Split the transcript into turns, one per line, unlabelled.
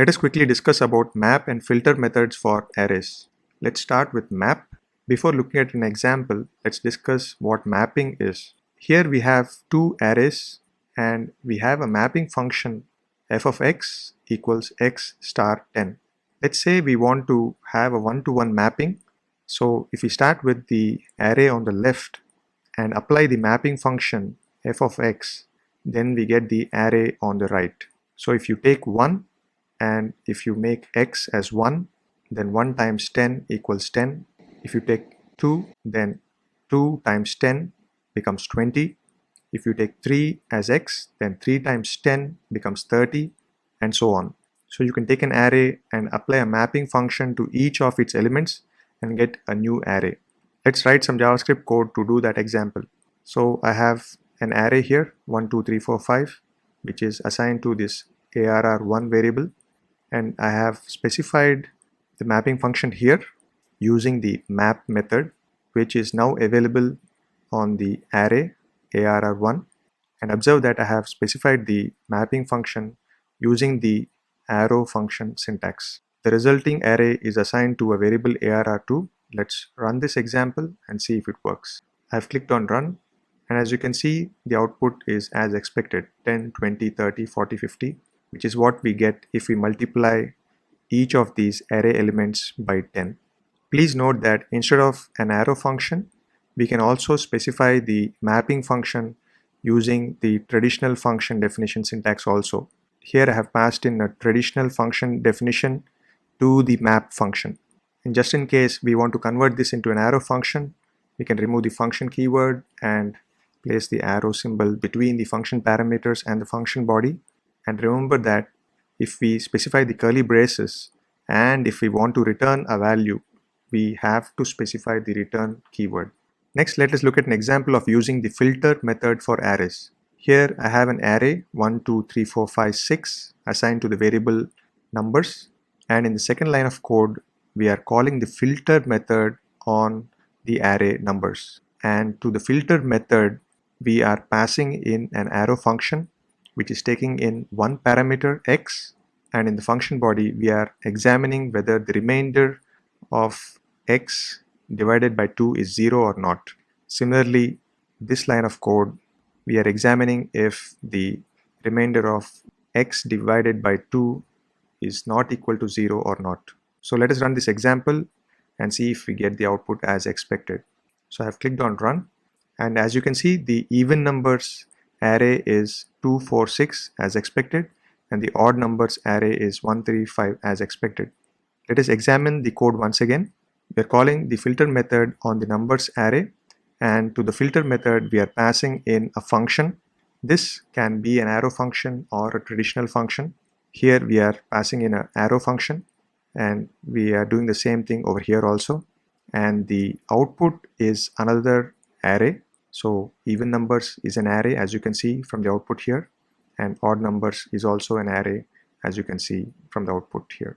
Let us quickly discuss about map and filter methods for arrays. Let's start with map. Before looking at an example, let's discuss what mapping is. Here we have two arrays and we have a mapping function f of x equals x star 10. Let's say we want to have a one-to-one mapping. So if we start with the array on the left and apply the mapping function f of x, then we get the array on the right. So if you take 1 and if you make x as 1, then 1 times 10 equals 10. If you take 2, then 2 times 10 becomes 20. If you take 3 as x, then 3 times 10 becomes 30, and so on. So you can take an array and apply a mapping function to each of its elements and get a new array. Let's write some JavaScript code to do that example. So I have an array here, 1, 2, 3, 4, 5, which is assigned to this ARR1 variable. And I have specified the mapping function here using the map method, which is now available on the array ARR1. And observe that I have specified the mapping function using the arrow function syntax. The resulting array is assigned to a variable ARR2. Let's run this example and see if it works. I've clicked on run, and as you can see, the output is as expected, 10, 20, 30, 40, 50. Which is what we get if we multiply each of these array elements by 10. Please note that instead of an arrow function, we can also specify the mapping function using the traditional function definition syntax also. Here I have passed in a traditional function definition to the map function. And just in case we want to convert this into an arrow function, we can remove the function keyword and place the arrow symbol between the function parameters and the function body. And remember that if we specify the curly braces and if we want to return a value, we have to specify the return keyword. Next, let us look at an example of using the filter method for arrays. Here I have an array 1, 2, 3, 4, 5, 6 assigned to the variable numbers, and in the second line of code we are calling the filter method on the array numbers. And to the filter method we are passing in an arrow function which is taking in one parameter x, and in the function body we are examining whether the remainder of x divided by 2 is 0 or not. Similarly, this line of code we are examining if the remainder of x divided by 2 is not equal to 0 or not. So let us run this example and see if we get the output as expected. So I have clicked on run, and as you can see, the even numbers array is 2, 4, 6 as expected, and the odd numbers array is 1, 3, 5 as expected. Let us examine the code once again. We are calling the filter method on the numbers array, and to the filter method we are passing in a function. This can be an arrow function or a traditional function. Here we are passing in an arrow function, and we are doing the same thing over here also, and the output is another array. So even numbers is an array, as you can see from the output here, and odd numbers is also an array, as you can see from the output here.